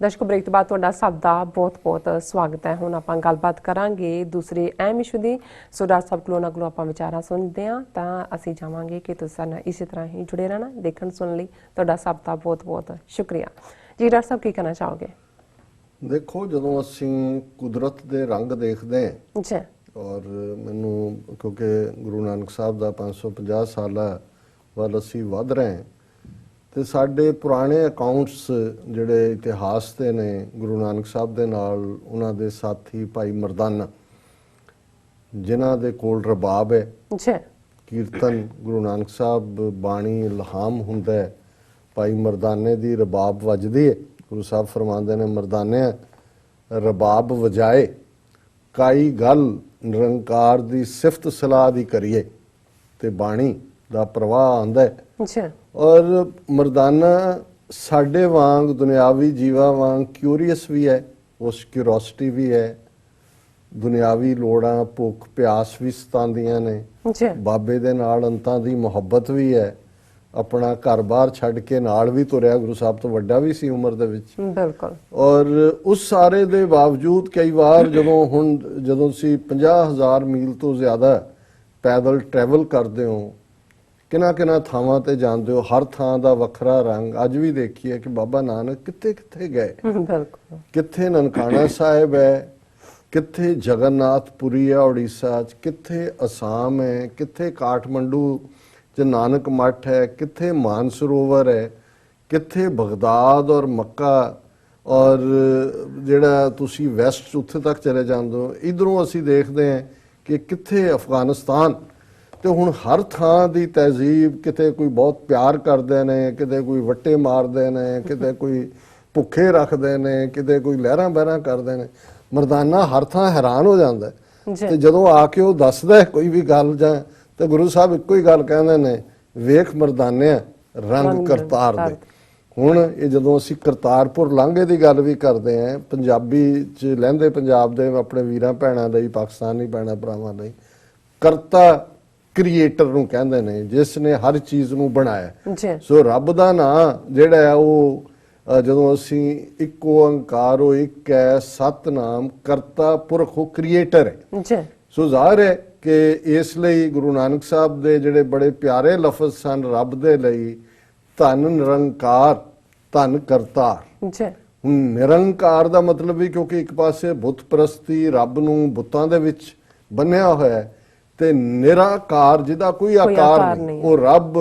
ਦਰਸ਼ਕੋ break ਤੋਂ ਬਾਅਦ ਤੁਹਾਡਾ ਸਭ ਦਾ ਬਹੁਤ-ਬਹੁਤ ਸਵਾਗਤ ਹੈ। ਹੁਣ ਆਪਾਂ ਗੱਲਬਾਤ ਕਰਾਂਗੇ ਦੂਸਰੇ ਅਹਿਮ ਇਸ਼ੂ ਦੀ। ਸੋ ਡਾਕਟਰ ਸਾਹਿਬ ਕੋਲੋਂ ਕੋਲੋਂ ਆਪਾਂ ਵਿਚਾਰਾਂ ਸੁਣਦੇ ਹਾਂ ਤਾਂ ਅਸੀਂ ਚਾਹਾਂਗੇ ਕਿ ਤੁਸੀਂ ਸਾਡੇ ਨਾਲ ਇਸੇ ਤਰ੍ਹਾਂ ਹੀ ਜੁੜੇ ਰਹਿਣਾ। ਦੇਖਣ ਸੁਣਨ ਲਈ ਤੁਹਾਡਾ ਸਭ ਦਾ ਬਹੁਤ-ਬਹੁਤ ਸ਼ੁਕਰੀਆ ਜੀ। ਡਾਕਟਰ ਸਾਹਿਬ ਕੀ ਕਹਿਣਾ ਚਾਹੋਗੇ? ਦੇਖੋ, ਜਦੋਂ ਅਸੀਂ ਕੁਦਰਤ ਦੇ ਰੰਗ ਦੇਖਦੇ ਹਾਂ ਜੀ, ਔਰ ਮੈਨੂੰ ਕਿਉਂਕਿ ਗੁਰੂ ਨਾਨਕ ਸਾਹਿਬ ਦਾ 550 ਸਾਲਾ ਵੱਲ ਅਸੀਂ ਵੱਧ ਰਹੇ ਹਾਂ ਤੇ ਸਾਡੇ ਪੁਰਾਣੇ ਅਕਾਊਂਟਸ ਜਿਹੜੇ ਇਤਿਹਾਸ ਦੇ ਨੇ ਗੁਰੂ ਨਾਨਕ ਸਾਹਿਬ ਦੇ ਨਾਲ ਉਹਨਾਂ ਦੇ ਸਾਥੀ ਭਾਈ ਮਰਦਾਨਾ ਜਿਨ੍ਹਾਂ ਦੇ ਕੋਲ ਰਬਾਬ ਹੈ ਜੀ, ਕੀਰਤਨ ਗੁਰੂ ਨਾਨਕ ਸਾਹਿਬ ਬਾਣੀ ਇਲਹਾਮ ਹੁੰਦਾ ਹੈ, ਭਾਈ ਮਰਦਾਨੇ ਦੀ ਰਬਾਬ ਵੱਜਦੀ ਹੈ। ਗੁਰੂ ਸਾਹਿਬ ਫਰਮਾਉਂਦੇ ਨੇ, ਮਰਦਾਨਿਆਂ ਰਬਾਬ ਵਜਾਏ ਕਾਈ ਗੱਲ ਨਿਰੰਕਾਰ ਦੀ ਸਿਫਤ ਸਲਾਹ ਦੀ ਕਰੀਏ ਤੇ ਬਾਣੀ ਦਾ ਪ੍ਰਵਾਹ ਆਉਂਦਾ ਹੈ। ਜੀ, ਔਰ ਮਰਦਾਨਾ ਸਾਡੇ ਵਾਂਗ ਦੁਨਿਆਵੀ ਜੀਵਾਂ ਵਾਂਗ ਕਿਊਰੀਅਸ ਵੀ ਹੈ, ਉਸ ਕਿਊਰੋਸਿਟੀ ਵੀ ਹੈ, ਦੁਨਿਆਵੀ ਲੋੜਾਂ ਭੁੱਖ ਪਿਆਸ ਵੀ ਸਤਾਉਂਦੀਆਂ ਨੇ, ਜੀ, ਬਾਬੇ ਦੇ ਨਾਲ ਅੰਤਾਂ ਦੀ ਮੁਹੱਬਤ ਵੀ ਹੈ, ਆਪਣਾ ਘਰ-ਬਾਰ ਛੱਡ ਕੇ ਨਾਲ ਵੀ ਤੁਰਿਆ, ਗੁਰੂ ਸਾਹਿਬ ਤੋਂ ਵੱਡਾ ਵੀ ਸੀ ਉਮਰ ਦੇ ਵਿੱਚ। ਬਿਲਕੁਲ। ਔਰ ਉਸ ਸਾਰੇ ਦੇ ਬਾਵਜੂਦ ਕਈ ਵਾਰ ਜਦੋਂ ਤੁਸੀਂ 50,000 ਮੀਲ ਤੋਂ ਜ਼ਿਆਦਾ ਪੈਦਲ ਟਰੈਵਲ ਕਰਦੇ ਹੋ, ਕਿਹਨਾਂ ਥਾਵਾਂ ਤੇ ਜਾਂਦੇ ਹੋ, ਹਰ ਥਾਂ ਦਾ ਵੱਖਰਾ ਰੰਗ। ਅੱਜ ਵੀ ਦੇਖੀਏ ਕਿ ਬਾਬਾ ਨਾਨਕ ਕਿੱਥੇ ਗਏ, ਬਿਲਕੁਲ, ਕਿੱਥੇ ਨਨਕਾਣਾ ਸਾਹਿਬ ਹੈ, ਕਿੱਥੇ ਜਗਨਨਾਥਪੁਰੀ ਹੈ ਉੜੀਸਾ 'ਚ, ਕਿੱਥੇ ਅਸਾਮ ਹੈ, ਕਿੱਥੇ ਕਾਠਮੰਡੂ 'ਚ ਨਾਨਕ ਮੱਠ ਹੈ, ਕਿੱਥੇ ਮਾਨਸਰੋਵਰ ਹੈ, ਕਿੱਥੇ ਬਗਦਾਦ ਔਰ ਮੱਕਾ, ਔਰ ਜਿਹੜਾ ਤੁਸੀਂ ਵੈਸਟ ਉੱਥੇ ਤੱਕ ਚਲੇ ਜਾਂਦੇ ਹੋ। ਇਧਰੋਂ ਅਸੀਂ ਦੇਖਦੇ ਹਾਂ ਕਿ ਕਿੱਥੇ ਅਫਗਾਨਿਸਤਾਨ। ਤੇ ਹੁਣ ਹਰ ਥਾਂ ਦੀ ਤਹਿਜ਼ੀਬ, ਕਿਤੇ ਕੋਈ ਬਹੁਤ ਪਿਆਰ ਕਰਦੇ ਨੇ, ਕਿਤੇ ਕੋਈ ਵੱਟੇ ਮਾਰਦੇ ਨੇ, ਕਿਤੇ ਕੋਈ ਭੁੱਖੇ ਰੱਖਦੇ ਨੇ, ਕਿਤੇ ਕੋਈ ਲਹਿਰਾਂ ਬਹਿਰਾਂ ਕਰਦੇ ਨੇ। ਮਰਦਾਨਾ ਹਰ ਥਾਂ ਹੈਰਾਨ ਹੋ ਜਾਂਦਾ ਤੇ ਜਦੋਂ ਆ ਕੇ ਉਹ ਦੱਸਦਾ ਕੋਈ ਵੀ ਗੱਲ ਜਾਂ ਤੇ ਗੁਰੂ ਸਾਹਿਬ ਇੱਕੋ ਹੀ ਗੱਲ ਕਹਿੰਦੇ ਨੇ, ਵੇਖ ਮਰਦਾਨਿਆਂ ਰੰਗ ਕਰਤਾਰ ਦੇ। ਹੁਣ ਇਹ ਜਦੋਂ ਅਸੀਂ ਕਰਤਾਰਪੁਰ ਲਾਂਘੇ ਦੀ ਗੱਲ ਵੀ ਕਰਦੇ ਹਾਂ, ਪੰਜਾਬੀ 'ਚ ਲਹਿੰਦੇ ਪੰਜਾਬ ਦੇ ਆਪਣੇ ਵੀਰਾਂ ਭੈਣਾਂ ਲਈ, ਪਾਕਿਸਤਾਨੀ ਭੈਣਾਂ ਭਰਾਵਾਂ ਲਈ, ਕਰਤਾ ਕ੍ਰੀਏਟਰ ਨੂੰ ਕਹਿੰਦੇ ਨੇ, ਜਿਸ ਨੇ ਹਰ ਚੀਜ਼ ਨੂੰ ਬਣਾਇਆ। ਸੋ ਰੱਬ ਦਾ ਨਾਂ ਜਿਹੜਾ ਹੈ ਉਹ ਜਦੋਂ ਅਸੀਂ ਇੱਕ ਓੰਕਾਰ ਉਹ ਇੱਕ ਹੈ, ਸਤਨਾਮ ਕਰਤਾ ਪੁਰਖ, ਉਹ ਕ੍ਰੀਏਟਰ ਹੈ। ਸੋ ਜ਼ਾਹਰ ਹੈ ਕਿ ਇਸ ਲਈ ਗੁਰੂ ਨਾਨਕ ਸਾਹਿਬ ਦੇ ਜਿਹੜੇ ਬੜੇ ਪਿਆਰੇ ਲਫ਼ਜ਼ ਸਨ ਰੱਬ ਦੇ ਲਈ, ਧੰਨ ਨਿਰੰਕਾਰ ਧੰਨ ਕਰਤਾਰ। ਹੁਣ ਨਿਰੰਕਾਰ ਦਾ ਮਤਲਬ ਵੀ, ਕਿਉਂਕਿ ਇੱਕ ਪਾਸੇ ਬੁੱਤ ਪ੍ਰਸਤੀ, ਰੱਬ ਨੂੰ ਬੁੱਤਾਂ ਦੇ ਵਿੱਚ ਬੰਨਿਆ ਹੋਇਆ ਹੈ, ਤੇ ਨਿਰਾਕਾਰ ਜਿਹਦਾ ਕੋਈ ਆਕਾਰ ਨਹੀਂ, ਉਹ ਰੱਬ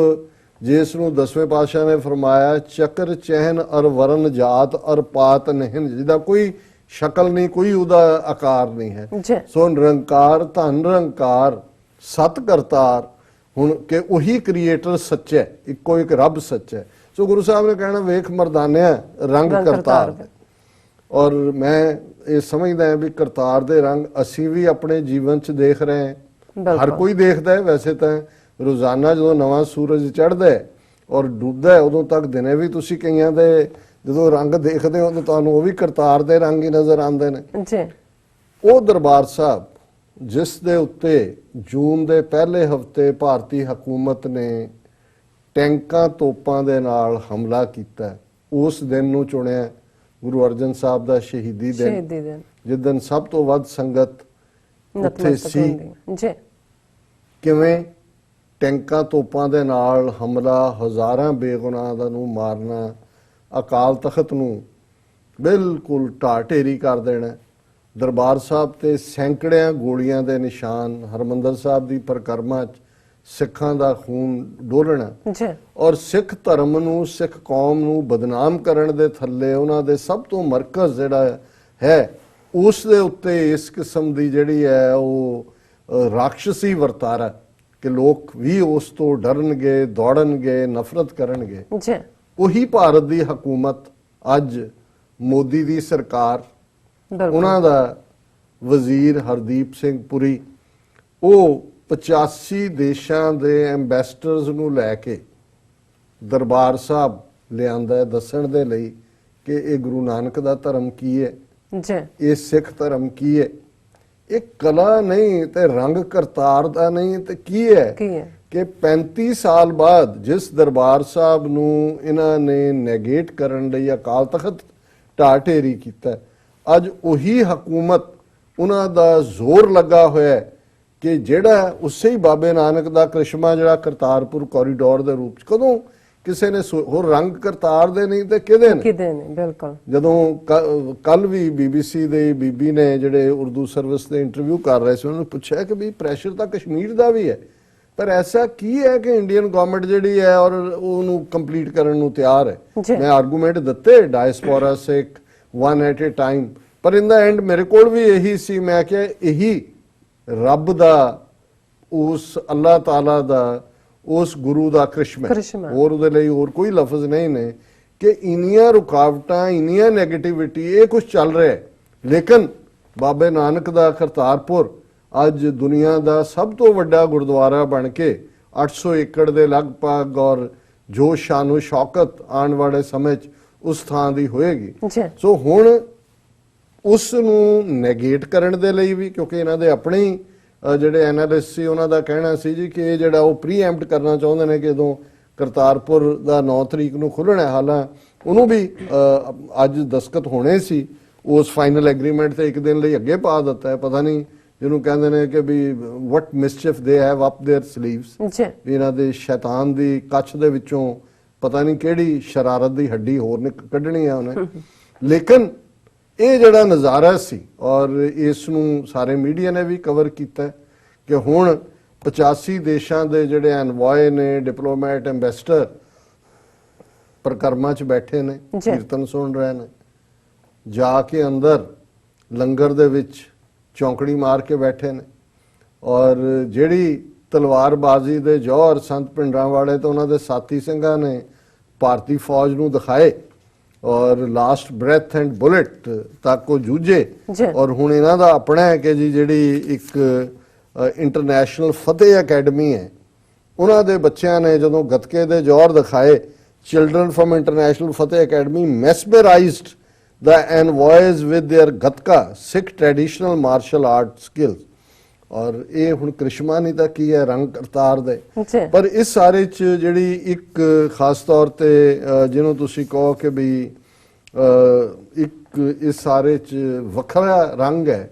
ਜਿਸ ਨੂੰ 10ਵੇਂ ਪਾਤਸ਼ਾਹ ਨੇ ਫਰਮਾਇਆ, ਚੱਕਰ ਚਹਿਨ ਅਰ ਵਰਨ ਜਾਤ ਅਰ ਪਾਤ ਨਹੀਂ, ਜਿਹਦਾ ਕੋਈ ਸ਼ਕਲ ਨਹੀਂ, ਕੋਈ ਉਹਦਾ ਆਕਾਰ ਨਹੀਂ ਹੈ। ਸੋ ਨਿਰੰਕਾਰ ਧੰਨ ਨਿਰੰਕਾਰ ਸਤ ਕਰਤਾਰ। ਹੁਣ ਕਿ ਉਹੀ ਕ੍ਰੀਏਟਰ ਸੱਚਾ ਹੈ, ਇੱਕੋ ਇੱਕ ਰੱਬ ਸੱਚਾ ਹੈ। ਸੋ ਗੁਰੂ ਸਾਹਿਬ ਨੇ ਕਹਿਣਾ, ਵੇਖ ਮਰਦਾਨਿਆਂ ਰੰਗ ਕਰਤਾਰ ਦੇ। ਔਰ ਮੈਂ ਇਹ ਸਮਝਦਾ ਹਾਂ ਵੀ ਕਰਤਾਰ ਦੇ ਰੰਗ ਅਸੀਂ ਵੀ ਆਪਣੇ ਜੀਵਨ 'ਚ ਦੇਖ ਰਹੇ ਹਾਂ। ਹਰ ਕੋਈ ਦੇਖਦਾ ਹੈ ਵੈਸੇ ਤਾਂ। ਰੋਜ਼ਾਨਾ ਜਦੋਂ ਨਵਾਂ ਸੂਰਜ ਚੜ੍ਹਦਾ ਹੈ ਔਰ ਡੁੱਬਦਾ ਹੈ, ਉਦੋਂ ਤੱਕ ਦਿਨੇ ਵੀ ਤੁਸੀਂ ਕਈਆਂ ਦੇ ਜਦੋਂ ਰੰਗ ਦੇਖਦੇ ਹੋ ਤਾਂ ਤੁਹਾਨੂੰ ਉਹ ਵੀ ਕਰਤਾਰ ਦੇ ਰੰਗ ਹੀ ਨਜ਼ਰ ਆਉਂਦੇ ਨੇ। ਉਹ ਦਰਬਾਰ ਸਾਹਿਬ ਜਿਸ ਦੇ ਉੱਤੇ ਜੂਨ ਦੇ ਪਹਿਲੇ ਹਫ਼ਤੇ ਭਾਰਤੀ ਹਕੂਮਤ ਨੇ ਟੈਂਕਾਂ ਤੋਪਾਂ ਦੇ ਨਾਲ ਹਮਲਾ ਕੀਤਾ, ਉਸ ਦਿਨ ਨੂੰ ਚੁਣਿਆ ਗੁਰੂ ਅਰਜਨ ਸਾਹਿਬ ਦਾ ਸ਼ਹੀਦੀ ਦਿਨ, ਜਿਸ ਦਿਨ ਸਭ ਤੋਂ ਵੱਧ ਸੰਗਤ ਉੱਥੇ ਸੀ। ਕਿਵੇਂ ਟੈਂਕਾਂ ਤੋਪਾਂ ਦੇ ਨਾਲ ਹਮਲਾ, ਹਜ਼ਾਰਾਂ ਬੇਗੁਨਾਹ ਦਾ ਨੂੰ ਮਾਰਨਾ, ਅਕਾਲ ਤਖਤ ਨੂੰ ਬਿਲਕੁਲ ਢਾਹ ਢੇਰੀ ਕਰ ਦੇਣਾ, ਦਰਬਾਰ ਸਾਹਿਬ ਤੇ ਸੈਂਕੜਿਆਂ ਗੋਲੀਆਂ ਦੇ ਨਿਸ਼ਾਨ, ਹਰਮੰਦਰ ਸਾਹਿਬ ਦੀ ਪਰਿਕਰਮਾ 'ਚ ਸਿੱਖਾਂ ਦਾ ਖੂਨ ਡੋਲਣਾ, ਔਰ ਸਿੱਖ ਧਰਮ ਨੂੰ, ਸਿੱਖ ਕੌਮ ਨੂੰ ਬਦਨਾਮ ਕਰਨ ਦੇ ਥੱਲੇ ਉਹਨਾਂ ਦੇ ਸਭ ਤੋਂ ਮਰਕਜ਼ ਜਿਹੜਾ ਹੈ, ਉਸ ਦੇ ਉੱਤੇ ਇਸ ਕਿਸਮ ਦੀ ਜਿਹੜੀ ਹੈ ਉਹ ਰਾਖਸ਼ੀ ਵਰਤਾਰਾ ਕਿ ਲੋਕ ਵੀ ਉਸ ਤੋਂ ਡਰਨਗੇ, ਦੌੜਨਗੇ, ਨਫ਼ਰਤ ਕਰਨਗੇ। ਉਹੀ ਭਾਰਤ ਦੀ ਹਕੂਮਤ ਅੱਜ ਮੋਦੀ ਦੀ ਸਰਕਾਰ, ਉਹਨਾਂ ਦਾ ਵਜ਼ੀਰ ਹਰਦੀਪ ਸਿੰਘ ਪੁਰੀ, ਉਹ 85 ਦੇਸ਼ਾਂ ਦੇ ਐਂਬੈਸਡਰਸ ਨੂੰ ਲੈ ਕੇ ਦਰਬਾਰ ਸਾਹਿਬ ਲਿਆਂਦਾ ਹੈ ਦੱਸਣ ਦੇ ਲਈ ਕਿ ਇਹ ਗੁਰੂ ਨਾਨਕ ਦਾ ਧਰਮ ਕੀ ਹੈ, ਇਹ ਸਿੱਖ ਧਰਮ ਕੀ ਹੈ। ਇਹ ਕਲਾ ਨਹੀਂ ਤੇ ਰੰਗ ਕਰਤਾਰ ਦਾ ਨਹੀਂ ਤੇ ਕੀ ਹੈ ਕਿ 35 ਸਾਲ ਬਾਅਦ ਜਿਸ ਦਰਬਾਰ ਸਾਹਿਬ ਨੂੰ ਇਹਨਾਂ ਨੇ ਨੈਗੇਟ ਕਰਨ ਲਈ, ਅਕਾਲ ਤਖਤ ਢਾਹ ਢੇਰੀ ਕੀਤਾ। ਅੱਜ ਉਹੀ ਹਕੂਮਤ ਉਹਨਾਂ ਦਾ ਜ਼ੋਰ ਲੱਗਾ ਹੋਇਆ ਹੈ ਕਿ ਜਿਹੜਾ ਉਸੇ ਹੀ ਬਾਬੇ ਨਾਨਕ ਦਾ ਕ੍ਰਿਸ਼ਮਾ ਜਿਹੜਾ ਕਰਤਾਰਪੁਰ ਕੋਰੀਡੋਰ ਦੇ ਰੂਪ ਚ, ਕਦੋਂ ਕਿਸੇ ਨੇ ਹੋਰ ਰੰਗ ਕਰਤਾਰ ਦੇ ਨਹੀਂ ਤੇ ਕਿਹਦੇ ਨੇ। ਬਿਲਕੁਲ। ਜਦੋਂ ਕੱਲ ਵੀ BBC ਦੇ ਬੀਬੀ ਨੇ ਜਿਹੜੇ ਉਰਦੂ ਸਰਵਿਸ ਦੇ ਇੰਟਰਵਿਊ ਕਰ ਰਹੇ ਸੀ, ਉਹਨਾਂ ਨੂੰ ਪੁੱਛਿਆ ਕਿ ਵੀ ਪ੍ਰੈਸ਼ਰ ਤਾਂ ਕਸ਼ਮੀਰ ਦਾ ਵੀ ਹੈ, ਪਰ ਐਸਾ ਕੀ ਹੈ ਕਿ ਇੰਡੀਅਨ ਗਵਰਨਮੈਂਟ ਜਿਹੜੀ ਹੈ ਔਰ ਉਹਨੂੰ ਕੰਪਲੀਟ ਕਰਨ ਨੂੰ ਤਿਆਰ ਹੈ। ਮੈਂ ਆਰਗੂਮੈਂਟ ਦਿੱਤੇ diaspora Sikh one at a time, ਪਰ ਇਨ ਦਾ ਐਂਡ ਮੇਰੇ ਕੋਲ ਵੀ ਇਹੀ ਸੀ। ਮੈਂ ਕਿਹਾ ਇਹੀ ਰੱਬ ਦਾ, ਉਸ ਅੱਲਾਹ ਤਾਲਾ ਦਾ, ਉਸ ਗੁਰੂ ਦਾ ਕ੍ਰਿਸ਼ਮਾ, ਹੋਰ ਉਹਦੇ ਲਈ ਹੋਰ ਕੋਈ ਲਫ਼ਜ਼ ਨਹੀਂ ਨੇ ਕਿ ਇੰਨੀਆਂ ਰੁਕਾਵਟਾਂ, ਇੰਨੀਆਂ ਨੈਗੇਟਿਵਿਟੀ, ਇਹ ਕੁਝ ਚੱਲ ਰਿਹਾ ਹੈ। ਲੇਕਿਨ ਬਾਬੇ ਨਾਨਕ ਦਾ ਕਰਤਾਰਪੁਰ ਅੱਜ ਦੁਨੀਆ ਦਾ ਸਭ ਤੋਂ ਵੱਡਾ ਗੁਰਦੁਆਰਾ ਬਣ ਕੇ 800 ਏਕੜ ਦੇ ਲਗਭਗ ਔਰ ਜੋ ਸ਼ਾਨੋ ਸ਼ੌਕਤ ਆਉਣ ਵਾਲੇ ਸਮੇਂ 'ਚ ਉਸ ਥਾਂ ਦੀ ਹੋਏਗੀ। ਸੋ ਹੁਣ ਉਸ ਨੂੰ ਨੈਗੇਟ ਕਰਨ ਦੇ ਲਈ ਵੀ, ਕਿਉਂਕਿ ਇਹਨਾਂ ਦੇ ਆਪਣੇ ਹੀ ਜਿਹੜੇ ਐਨਾਲਿਸਟ ਸੀ ਉਹਨਾਂ ਦਾ ਕਹਿਣਾ ਸੀ ਜੀ ਕਿ ਇਹ ਜਿਹੜਾ ਉਹ ਪ੍ਰੀਐਮਪਟ ਕਰਨਾ ਚਾਹੁੰਦੇ ਨੇ ਕਿ ਜਦੋਂ ਕਰਤਾਰਪੁਰ ਦਾ 9 ਤਰੀਕ ਨੂੰ ਖੁੱਲ੍ਹਣਾ, ਹਾਲਾਂ ਉਹਨੂੰ ਵੀ ਅੱਜ ਦਸਤਖਤ ਹੋਣੇ ਸੀ ਉਸ ਫਾਈਨਲ ਐਗਰੀਮੈਂਟ ਤੇ, ਇੱਕ ਦਿਨ ਲਈ ਅੱਗੇ ਪਾ ਦਿੱਤਾ ਹੈ। ਪਤਾ ਨਹੀਂ ਜਿਹਨੂੰ ਕਹਿੰਦੇ ਨੇ ਕਿ ਵੀ what mischief they have up their sleeves, ਵੀ ਇਹਨਾਂ ਦੇ ਸ਼ੈਤਾਨ ਦੀ ਕੱਛ ਦੇ ਵਿੱਚੋਂ ਪਤਾ ਨਹੀਂ ਕਿਹੜੀ ਸ਼ਰਾਰਤ ਦੀ ਹੱਡੀ ਹੋਰ ਕੱਢਣੀ ਹੈ ਉਹਨੇ। ਲੇਕਿਨ ਇਹ ਜਿਹੜਾ ਨਜ਼ਾਰਾ ਸੀ ਔਰ ਇਸ ਨੂੰ ਸਾਰੇ ਮੀਡੀਆ ਨੇ ਵੀ ਕਵਰ ਕੀਤਾ ਕਿ ਹੁਣ 85 ਦੇਸ਼ਾਂ ਦੇ ਜਿਹੜੇ ਐਨਵॉय ਨੇ, ਡਿਪਲੋਮੈਟ, ਐਮਬੈਸਡਰ ਪ੍ਰਕਰਮਾਂ 'ਚ ਬੈਠੇ ਨੇ, ਕੀਰਤਨ ਸੁਣ ਰਹੇ ਨੇ, ਜਾ ਕੇ ਅੰਦਰ ਲੰਗਰ ਦੇ ਵਿੱਚ ਚੌਂਕੜੀ ਮਾਰ ਕੇ ਬੈਠੇ ਨੇ। ਔਰ ਜਿਹੜੀ ਤਲਵਾਰਬਾਜ਼ੀ ਦੇ ਜੌਹਰ ਸੰਤ ਭਿੰਡਰਾਂਵਾਲੇ ਤੇ ਉਹਨਾਂ ਦੇ ਸਾਥੀ ਸਿੰਘਾਂ ਨੇ ਭਾਰਤੀ ਫੌਜ ਨੂੰ ਦਿਖਾਏ ਔਰ ਲਾਸਟ ਬ੍ਰੈਥ ਐਂਡ ਬੁਲਟ ਤੱਕ ਉਹ ਜੂਝੇ। ਔਰ ਹੁਣ ਇਹਨਾਂ ਦਾ ਆਪਣਾ ਹੈ ਕਿ ਜੀ ਜਿਹੜੀ ਇੱਕ ਇੰਟਰਨੈਸ਼ਨਲ ਫਤਿਹ ਅਕੈਡਮੀ ਹੈ, ਉਹਨਾਂ ਦੇ ਬੱਚਿਆਂ ਨੇ ਜਦੋਂ ਗੱਤਕੇ ਦੇ ਜੌਹਰ ਦਿਖਾਏ, children from International Fateh Academy mesmerised the envoys with their gatka Sikh traditional martial art skills. ਔਰ ਇਹ ਹੁਣ ਕ੍ਰਿਸ਼ਮਾ ਨਹੀਂ ਤਾਂ ਕੀ ਹੈ, ਰੰਗ ਕਰਤਾਰ ਦੇ। ਪਰ ਇਸ ਸਾਰੇ 'ਚ ਜਿਹੜੀ ਇੱਕ ਖਾਸ ਤੌਰ ਤੇ ਜਿਹਨੂੰ ਤੁਸੀਂ ਕਹੋ ਕਿ ਵੀ ਇੱਕ ਇਸ ਸਾਰੇ 'ਚ ਵੱਖਰਾ ਰੰਗ ਹੈ,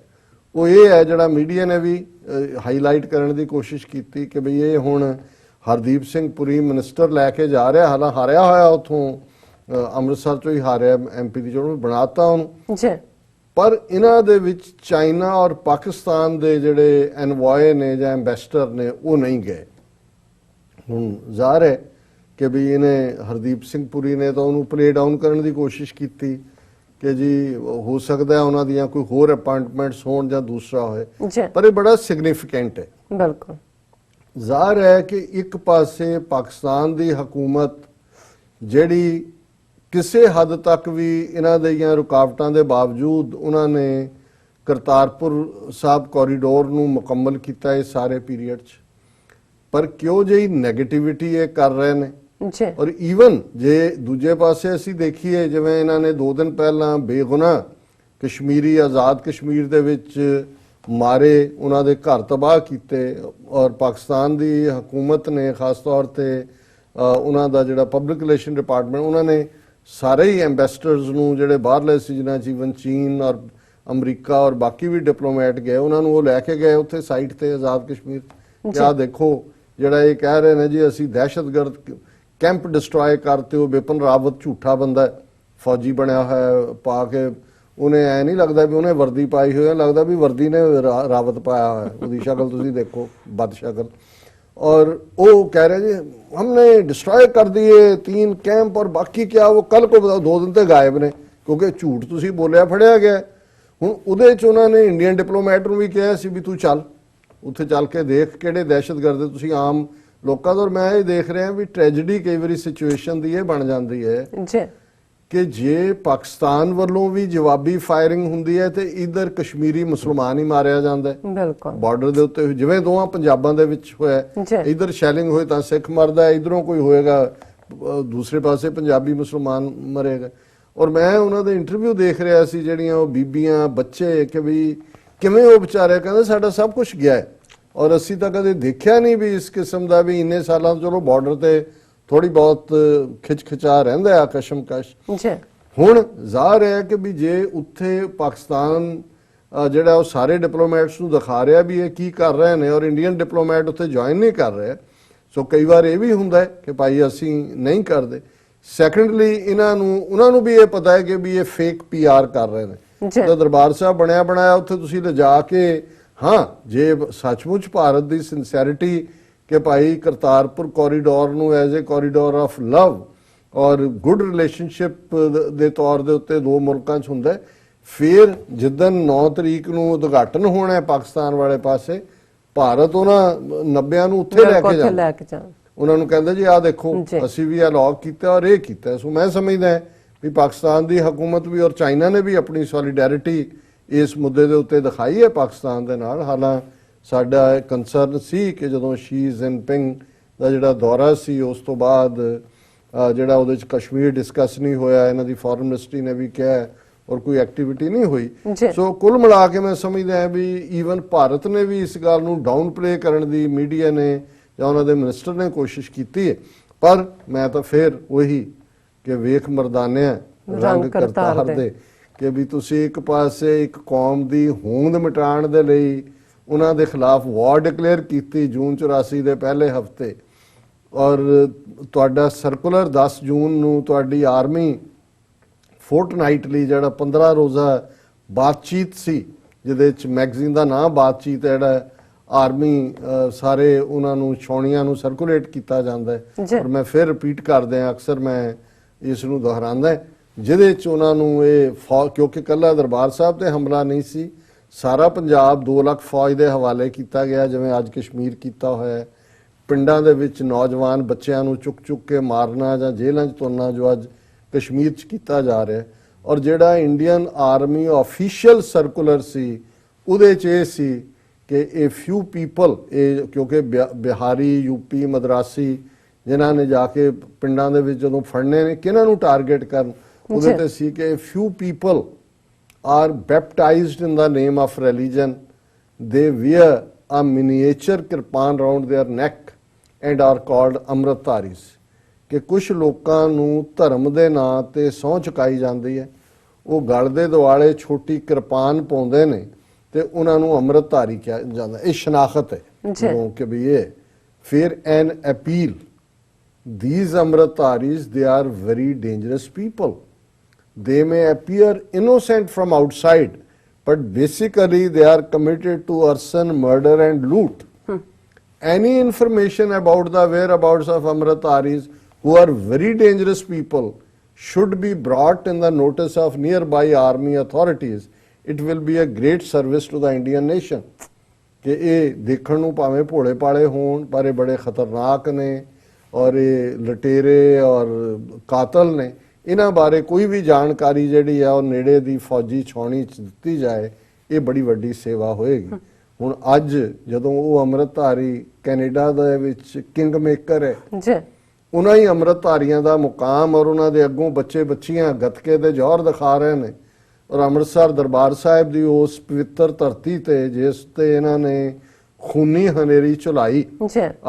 ਉਹ ਇਹ ਹੈ ਜਿਹੜਾ ਮੀਡੀਆ ਨੇ ਵੀ ਹਾਈਲਾਈਟ ਕਰਨ ਦੀ ਕੋਸ਼ਿਸ਼ ਕੀਤੀ ਕਿ ਵੀ ਇਹ ਹੁਣ ਹਰਦੀਪ ਸਿੰਘ ਪੁਰੀ ਮਿਨਿਸਟਰ ਲੈ ਕੇ ਜਾ ਰਿਹਾ, ਹਾਲਾਂ ਹਾਰਿਆ ਹੋਇਆ ਉੱਥੋਂ ਅੰਮ੍ਰਿਤਸਰ ਚੋਂ ਹੀ ਹਾਰਿਆ, MP ਦੀ ਚੋਣ ਬਣਾਤਾ ਉਹਨੂੰ। ਪਰ ਇਹਨਾਂ ਦੇ ਵਿੱਚ ਚਾਈਨਾ ਔਰ ਪਾਕਿਸਤਾਨ ਦੇ ਜਿਹੜੇ ਐਨਵॉय ਨੇ ਜਾਂ ਐਮਬੈਸਡਰ ਨੇ ਉਹ ਨਹੀਂ ਗਏ। ਹੁਣ ਜ਼ਾਹਰ ਹੈ ਕਿ ਵੀ ਇਹਨੇ ਹਰਦੀਪ ਸਿੰਘ ਪੁਰੀ ਨੇ ਤਾਂ ਉਹਨੂੰ ਪਲੇ ਡਾਊਨ ਕਰਨ ਦੀ ਕੋਸ਼ਿਸ਼ ਕੀਤੀ ਕਿ ਜੀ ਹੋ ਸਕਦਾ ਹੈ ਉਹਨਾਂ ਦੀਆਂ ਕੋਈ ਹੋਰ ਅਪਾਇੰਟਮੈਂਟਸ ਹੋਣ ਜਾਂ ਦੂਸਰਾ ਹੋਏ, ਪਰ ਇਹ ਬੜਾ ਸਿਗਨੀਫੀਕੈਂਟ ਹੈ। ਬਿਲਕੁਲ ਜ਼ਾਹਰ ਹੈ ਕਿ ਇੱਕ ਪਾਸੇ ਪਾਕਿਸਤਾਨ ਦੀ ਹਕੂਮਤ ਜਿਹੜੀ ਕਿਸੇ ਹੱਦ ਤੱਕ ਵੀ ਇਹਨਾਂ ਦੀਆਂ ਰੁਕਾਵਟਾਂ ਦੇ ਬਾਵਜੂਦ ਉਹਨਾਂ ਨੇ ਕਰਤਾਰਪੁਰ ਸਾਹਿਬ ਕੋਰੀਡੋਰ ਨੂੰ ਮੁਕੰਮਲ ਕੀਤਾ ਇਸ ਸਾਰੇ ਪੀਰੀਅਡ 'ਚ, ਪਰ ਕਿਉਂ ਜਿਹੀ ਨੈਗੇਟਿਵਿਟੀ ਇਹ ਕਰ ਰਹੇ ਨੇ। ਔਰ ਈਵਨ ਜੇ ਦੂਜੇ ਪਾਸੇ ਅਸੀਂ ਦੇਖੀਏ, ਜਿਵੇਂ ਇਹਨਾਂ ਨੇ 2 ਦਿਨ ਪਹਿਲਾਂ ਬੇਗੁਨਾਹ ਕਸ਼ਮੀਰੀ ਆਜ਼ਾਦ ਕਸ਼ਮੀਰ ਦੇ ਵਿੱਚ ਮਾਰੇ, ਉਹਨਾਂ ਦੇ ਘਰ ਤਬਾਹ ਕੀਤੇ, ਔਰ ਪਾਕਿਸਤਾਨ ਦੀ ਹਕੂਮਤ ਨੇ ਖਾਸ ਤੌਰ ਤੇ ਉਹਨਾਂ ਦਾ ਜਿਹੜਾ ਪਬਲਿਕ ਰਿਲੇਸ਼ਨ ਡਿਪਾਰਟਮੈਂਟ, ਉਹਨਾਂ ਨੇ ਸਾਰੇ ਹੀ ਐਮਬੈਸਡਰਸ ਨੂੰ ਜਿਹੜੇ ਬਾਹਰਲੇ ਸੀ, ਜਿਨ੍ਹਾਂ ਜੀਵਨ ਚੀਨ ਔਰ ਅਮਰੀਕਾ ਔਰ ਬਾਕੀ ਵੀ ਡਿਪਲੋਮੈਟ ਗਏ, ਉਹਨਾਂ ਨੂੰ ਉਹ ਲੈ ਕੇ ਗਏ ਉੱਥੇ ਸਾਈਟ ਤੇ ਆਜ਼ਾਦ ਕਸ਼ਮੀਰ। ਕਿਆ ਦੇਖੋ ਜਿਹੜਾ ਇਹ ਕਹਿ ਰਹੇ ਨੇ ਜੀ ਅਸੀਂ ਦਹਿਸ਼ਤਗਰਦ ਕੈਂਪ ਡਿਸਟਰੋਏ ਕਰਤੇ, ਉਹ ਬਿਪਨ ਰਾਵਤ ਝੂਠਾ ਬੰਦਾ ਫੌਜੀ ਬਣਿਆ ਹੋਇਆ ਪਾ ਕੇ, ਉਹਨੇ ਐ ਨਹੀਂ ਲੱਗਦਾ ਵੀ ਉਹਨੇ ਵਰਦੀ ਪਾਈ ਹੋਈ ਹੈ, ਲੱਗਦਾ ਵੀ ਵਰਦੀ ਨੇ ਰਾਵਤ ਪਾਇਆ ਹੋਇਆ, ਉਹਦੀ ਸ਼ਕਲ ਤੁਸੀਂ ਦੇਖੋ, ਬਦ ਸ਼ਕਲ। और वो कह रहे जी हमने डिस्ट्रॉय कर दिए 3 कैंप और बाकी क्या वो कल को बताओ 2 दिन तक गायब ने, क्योंकि झूठ तुसी बोलिया फड़िया गया। हुण उहदे च उन्होंने इंडियन डिप्लोमैट नूं भी कहा सी भी तू चल उत्थे चल के देख किहड़े दहशतगर्द तुसी आम लोकां दा। और मैं ये देख रहा भी ट्रैजेडी कई वारी सिचुएशन दी ये बन जाती है कि जे पाकिस्तान वालों भी जवाबी फायरिंग हुंदी है तो इधर कश्मीरी मुसलमान ही मारिया जाता है। बिल्कुल बॉर्डर के उत्ते जिवें दोवां पंजाबां दे विच होया, इधर शैलिंग होए तां सिख मरदा है, इधरों कोई होएगा दूसरे पासे पंजाबी मुसलमान मरेगा। और मैं उन्हां दे इंटरव्यू देख रहा सी जिहड़ियां ओह बीबियां बच्चे कि भी किवें ओह बेचारे कहंदे साडा सब कुछ गया है और असीं तां कदे देखिया नहीं भी इस किस्म दा भी इन्ने सालां चलो बॉर्डर ते थोड़ी बहुत खिचखिचा रहिंदा है कशमकश, ਹੁਣ ਜ਼ਾਹਰ ਹੈ ਕਿ ਵੀ ਜੇ ਉੱਥੇ ਪਾਕਿਸਤਾਨ ਜਿਹੜਾ ਉਹ ਸਾਰੇ ਡਿਪਲੋਮੈਟਸ ਨੂੰ ਦਿਖਾ ਰਿਹਾ ਵੀ ਇਹ ਕੀ ਕਰ ਰਹੇ ਨੇ ਔਰ ਇੰਡੀਅਨ ਡਿਪਲੋਮੈਟ ਉੱਥੇ ਜੁਆਇਨ ਨਹੀਂ ਕਰ ਰਹੇ, ਸੋ ਕਈ ਵਾਰ ਇਹ ਵੀ ਹੁੰਦਾ ਹੈ ਕਿ ਭਾਈ ਅਸੀਂ ਨਹੀਂ ਕਰਦੇ। ਸੈਕੰਡਲੀ ਉਹਨਾਂ ਨੂੰ ਵੀ ਇਹ ਪਤਾ ਹੈ ਕਿ ਵੀ ਇਹ ਫੇਕ ਪੀਆਰ ਕਰ ਰਹੇ ਨੇ। ਜਦੋਂ ਦਰਬਾਰ ਸਾਹਿਬ ਬਣਿਆ ਬਣਾਇਆ ਉੱਥੇ ਤੁਸੀਂ ਲਿਜਾ ਕੇ, ਹਾਂ ਜੇ ਸੱਚਮੁੱਚ ਭਾਰਤ ਦੀ ਸਿੰਸੈਰਿਟੀ ਕਿ ਭਾਈ ਕਰਤਾਰਪੁਰ ਕੋਰੀਡੋਰ ਨੂੰ as a corridor of love ਔਰ ਗੁੱਡ ਰਿਲੇਸ਼ਨਸ਼ਿਪ ਦੇ ਤੌਰ ਦੇ ਉੱਤੇ ਦੋ ਮੁਲਕਾਂ 'ਚ ਹੁੰਦਾ, ਫਿਰ ਜਿੱਦਣ 9 ਤਰੀਕ ਨੂੰ ਉਦਘਾਟਨ ਹੋਣਾ ਹੈ ਪਾਕਿਸਤਾਨ ਵਾਲੇ ਪਾਸੇ, ਭਾਰਤ ਉਹਨਾਂ 90 ਨੂੰ ਉੱਥੇ ਲੈ ਕੇ ਜਾਣਾ। ਉਹਨਾਂ ਨੂੰ ਕਹਿੰਦਾ ਜੀ ਆਹ ਦੇਖੋ ਅਸੀਂ ਵੀ ਅਲਾਉ ਕੀਤਾ ਔਰ ਇਹ ਕੀਤਾ। ਸੋ ਮੈਂ ਸਮਝਦਾ ਵੀ ਪਾਕਿਸਤਾਨ ਦੀ ਹਕੂਮਤ ਵੀ ਔਰ ਚਾਈਨਾ ਨੇ ਵੀ ਆਪਣੀ ਸੋਲੀਡੈਰਿਟੀ ਇਸ ਮੁੱਦੇ ਦੇ ਉੱਤੇ ਦਿਖਾਈ ਹੈ ਪਾਕਿਸਤਾਨ ਦੇ ਨਾਲ। ਹਾਲਾਂਕਿ ਸਾਡਾ ਕੰਸਰਨ ਸੀ ਕਿ ਜਦੋਂ ਸ਼ੀ ਜਿਨਪਿੰਗ ਦਾ ਜਿਹੜਾ ਦੌਰਾ ਸੀ ਉਸ ਤੋਂ ਬਾਅਦ ਜਿਹੜਾ ਉਹਦੇ 'ਚ ਕਸ਼ਮੀਰ ਡਿਸਕਸ ਨਹੀਂ ਹੋਇਆ, ਇਹਨਾਂ ਦੀ ਫੋਰਨ ਮਿਨਿਸਟਰੀ ਨੇ ਵੀ ਕਿਹਾ ਔਰ ਕੋਈ ਐਕਟੀਵਿਟੀ ਨਹੀਂ ਹੋਈ। ਸੋ ਕੁੱਲ ਮਿਲਾ ਕੇ ਮੈਂ ਸਮਝਦਾ ਹਾਂ ਵੀ ਈਵਨ ਭਾਰਤ ਨੇ ਵੀ ਇਸ ਗੱਲ ਨੂੰ ਡਾਊਨ ਪਲੇ ਕਰਨ ਦੀ ਮੀਡੀਆ ਨੇ ਜਾਂ ਉਹਨਾਂ ਦੇ ਮਿਨਿਸਟਰ ਨੇ ਕੋਸ਼ਿਸ਼ ਕੀਤੀ ਹੈ, ਪਰ ਮੈਂ ਤਾਂ ਫਿਰ ਉਹੀ ਕਿ ਵੇਖ ਮਰਦਾਨਿਆਂ ਰੰਗ ਕਰਤਾਰ ਦੇ, ਕਿ ਵੀ ਤੁਸੀਂ ਇੱਕ ਪਾਸੇ ਇੱਕ ਕੌਮ ਦੀ ਹੋਂਦ ਮਿਟਾਉਣ ਦੇ ਲਈ ਉਹਨਾਂ ਦੇ ਖਿਲਾਫ ਵਾਰ ਡਿਕਲੇਅਰ ਕੀਤੀ ਜੂਨ 84 ਦੇ ਪਹਿਲੇ ਹਫਤੇ, ਔਰ ਤੁਹਾਡਾ ਸਰਕੂਲਰ 10 ਜੂਨ ਨੂੰ ਤੁਹਾਡੀ ਆਰਮੀ ਫੋਰਟਨਾਈਟਲੀ ਜਿਹੜਾ 15 ਰੋਜ਼ਾ ਬਾਤਚੀਤ ਸੀ, ਜਿਹਦੇ 'ਚ ਮੈਗਜ਼ੀਨ ਦਾ ਨਾਮ ਬਾਤਚੀਤ ਹੈ, ਜਿਹੜਾ ਆਰਮੀ ਸਾਰੇ ਉਹਨਾਂ ਨੂੰ ਛਾਉਣੀਆਂ ਨੂੰ ਸਰਕੂਲੇਟ ਕੀਤਾ ਜਾਂਦਾ ਹੈ। ਔਰ ਮੈਂ ਫਿਰ ਰਿਪੀਟ ਕਰਦੇ ਹਾਂ, ਅਕਸਰ ਮੈਂ ਇਸ ਨੂੰ ਦੁਹਰਾਉਂਦਾ, ਜਿਹਦੇ 'ਚ ਉਹਨਾਂ ਨੂੰ ਇਹ ਕਿਉਂਕਿ ਇਕੱਲਾ ਦਰਬਾਰ ਸਾਹਿਬ ਤੇ ਹਮਲਾ ਨਹੀਂ ਸੀ, ਸਾਰਾ ਪੰਜਾਬ 2 ਲੱਖ ਫੌਜ ਦੇ ਹਵਾਲੇ ਕੀਤਾ ਗਿਆ, ਜਿਵੇਂ ਅੱਜ ਕਸ਼ਮੀਰ ਕੀਤਾ ਹੋਇਆ ਹੈ। ਪਿੰਡਾਂ ਦੇ ਵਿੱਚ ਨੌਜਵਾਨ ਬੱਚਿਆਂ ਨੂੰ ਚੁੱਕ ਚੁੱਕ ਕੇ ਮਾਰਨਾ ਜਾਂ ਜੇਲ੍ਹਾਂ 'ਚ ਤੁਰਨਾ ਜੋ ਅੱਜ ਕਸ਼ਮੀਰ 'ਚ ਕੀਤਾ ਜਾ ਰਿਹਾ। ਔਰ ਜਿਹੜਾ ਇੰਡੀਅਨ ਆਰਮੀ ਆਫੀਸ਼ੀਅਲ ਸਰਕੂਲਰ ਸੀ ਉਹਦੇ 'ਚ ਇਹ ਸੀ ਕਿ ਇਹ ਫਿਊ ਪੀਪਲ, ਇਹ ਕਿਉਂਕਿ ਬਿਹਾਰੀ, ਯੂਪੀ, ਮਦਰਾਸੀ ਜਿਨ੍ਹਾਂ ਨੇ ਜਾ ਕੇ ਪਿੰਡਾਂ ਦੇ ਵਿੱਚ ਜਦੋਂ ਫੜਨੇ ਨੇ ਕਿਹਨਾਂ ਨੂੰ ਟਾਰਗੇਟ ਕਰਨ, ਉਹਦੇ ਤੇ ਸੀ ਕਿ few people are baptised in the name of religion, they wear a miniature kirpan round their neck and are called Amritdharis, ਕਿ ਕੁਝ ਲੋਕਾਂ ਨੂੰ ਧਰਮ ਦੇ ਨਾਂ ਤੇ ਸਹੁੰ ਚੁਕਾਈ ਜਾਂਦੀ ਹੈ, ਉਹ ਗਲ ਦੇ ਦੁਆਲੇ ਛੋਟੀ ਕਿਰਪਾਨ ਪਾਉਂਦੇ ਨੇ ਤੇ ਉਹਨਾਂ ਨੂੰ ਅੰਮ੍ਰਿਤਧਾਰੀ ਕਿਹਾ ਜਾਂਦਾ। ਇਹ ਸ਼ਨਾਖਤ ਹੈ ਕਿ ਵੀ ਇਹ ਫਿਰ an appeal, these Amritdharis they are very dangerous people, they may appear innocent from outside but basically they are committed to arson, murder and loot. Any information about the whereabouts of Amritdharis, who are very dangerous people, should be brought in the notice of nearby army authorities. It will be a great service to the Indian nation. ਕਿ ਇਹ ਦੇਖਣ ਨੂੰ ਭਾਵੇਂ ਭੋਲੇ ਭਾਲੇ ਹੋਣ ਪਰ ਇਹ ਬੜੇ ਖਤਰਨਾਕ ਨੇ ਔਰ ਇਹ ਲਟੇਰੇ ਔਰ ਕਾਤਲ ਨੇ, ਇਹਨਾਂ ਬਾਰੇ ਕੋਈ ਵੀ ਜਾਣਕਾਰੀ ਜਿਹੜੀ ਆ ਉਹ ਨੇੜੇ ਦੀ ਫੌਜੀ ਛਾਉਣੀ 'ਚ ਦਿੱਤੀ ਜਾਏ, ਇਹ ਬੜੀ ਵੱਡੀ ਸੇਵਾ ਹੋਏਗੀ। ਹੁਣ ਅੱਜ ਜਦੋਂ ਉਹ ਅੰਮ੍ਰਿਤਧਾਰੀ ਕੈਨੇਡਾ ਦੇ ਵਿੱਚ ਕਿੰਗ ਮੇਕਰ ਹੈ, ਉਹਨਾਂ ਹੀ ਅੰਮ੍ਰਿਤਧਾਰੀਆਂ ਦਾ ਮੁਕਾਮ ਔਰ ਉਹਨਾਂ ਦੇ ਅੱਗੋਂ ਬੱਚੇ ਬੱਚੀਆਂ ਗੱਤਕੇ ਦੇ ਜੌਹਰ ਦਿਖਾ ਰਹੇ ਨੇ, ਔਰ ਅੰਮ੍ਰਿਤਸਰ ਦਰਬਾਰ ਸਾਹਿਬ ਦੀ ਉਸ ਪਵਿੱਤਰ ਧਰਤੀ ਤੇ ਜਿਸ ਤੇ ਇਹਨਾਂ ਨੇ ਖੂਨੀ ਹਨੇਰੀ ਚੁਲਾਈ,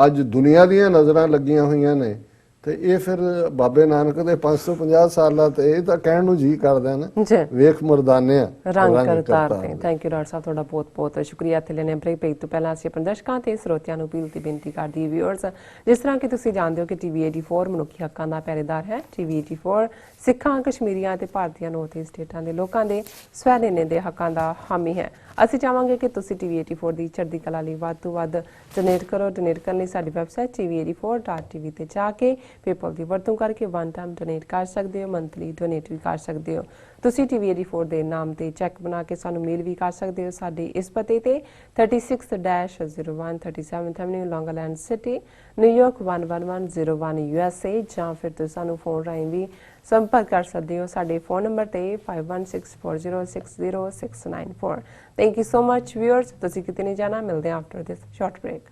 ਅੱਜ ਦੁਨੀਆ ਦੀਆਂ ਨਜ਼ਰਾਂ ਲੱਗੀਆਂ ਹੋਈਆਂ ਨੇ। ਤੇ ਇਹ ਫਿਰ ਬਾਬੇ ਨਾਨਕ ਦੇ 550 ਸਾਲਾਂ ਤੇ ਇਹ ਤਾਂ ਕਹਿਣ ਨੂੰ ਜੀ ਕਰਦਾ ਨਾ, ਵੇਖ ਮਰਦਾਨਿਆਂ ਰੰਗ ਕਰਤਾਰ ਤੇ। ਥੈਂਕ ਯੂ ਡਾਕਟਰ ਸਾਹਿਬ, ਤੁਹਾਡਾ ਬਹੁਤ ਬਹੁਤ ਸ਼ੁਕਰੀਆ। ਇੱਥੇ ਲੈਣੇ ਬ੍ਰੇਕ ਪੇਜ ਤੋਂ ਪਹਿਲਾਂ ਅਸੀਂ ਆਪਣੇ ਦਰਸ਼ਕਾਂ ਤੇ ਸਰੋਤਿਆਂ ਨੂੰ ਅਪੀਲ ਤੇ ਬੇਨਤੀ ਕਰਦੀ ਵਿਊਅਰਸ, ਜਿਸ ਤਰ੍ਹਾਂ ਕਿ ਤੁਸੀਂ ਜਾਣਦੇ ਹੋ ਕਿ ਟੀਵੀ 84 ਮਨੁੱਖੀ ਹੱਕਾਂ ਦਾ ਪਹਿਰੇਦਾਰ ਹੈ। ਟੀਵੀ 84 ਸਿੱਖਾਂ, ਕਸ਼ਮੀਰੀਆਂ ਤੇ ਭਾਰਤੀਆਂ ਨੌਰਥ ਈਸਟ ਸਟੇਟਾਂ ਦੇ ਲੋਕਾਂ ਦੇ ਸਵੈ-ਨਿਰਣੇ ਦੇ ਹੱਕਾਂ ਦਾ ਹਾਮੀ ਹੈ। ਅਸੀਂ ਚਾਹਾਂਗੇ ਕਿ ਤੁਸੀਂ ਟੀਵੀ 84 ਦੀ ਚੜ੍ਹਦੀ ਕਲਾ ਲਈ ਵੱਧ ਤੋਂ ਵੱਧ ਡੋਨੇਟ ਕਰੋ। ਡੋਨੇਟ ਕਰਨ ਲਈ ਸਾਡੀ ਵੈਬਸਾਈਟ tv84.tv ਤੇ ਜਾ ਕੇ ਪੇਪਲ ਦੀ ਵਰਤੋਂ ਕਰਕੇ ਵਨ ਟਾਈਮ ਡੋਨੇਟ ਕਰ ਸਕਦੇ ਹੋ, ਮੰਥਲੀ ਡੋਨੇਟ ਵੀ ਕਰ ਸਕਦੇ ਹੋ। ਤੁਸੀਂ ਟੀਵੀ 84 ਦੇ ਨਾਮ ਤੇ ਚੈੱਕ ਬਣਾ ਕੇ ਸਾਨੂੰ ਮੇਲ ਵੀ ਕਰ ਸਕਦੇ ਹੋ ਸਾਡੇ ਇਸ ਪਤੇ ਤੇ 36-01 ਐਵਨਿਊ, ਲੌਂਗ ਆਈਲੈਂਡ ਸਿਟੀ, ਨਿਊਯਾਰਕ 11101 USA, ਜਾਂ ਫਿਰ ਤੁਸੀਂ ਸਾਨੂੰ ਫੋਨ ਰਾਹੀਂ ਵੀ ਸੰਪਰਕ ਕਰ ਸਕਦੇ ਹੋ ਸਾਡੇ ਫੋਨ ਨੰਬਰ ਤੇ 5164060694। Thank you so much viewers, ਤੁਸੀਂ ਕਿਤੇ ਨਹੀਂ ਜਾਣਾ, ਮਿਲਦੇ ਹਾਂ ਆਫਟਰ ਦਿਸ ਸ਼ਾਰਟ ਬ੍ਰੇਕ।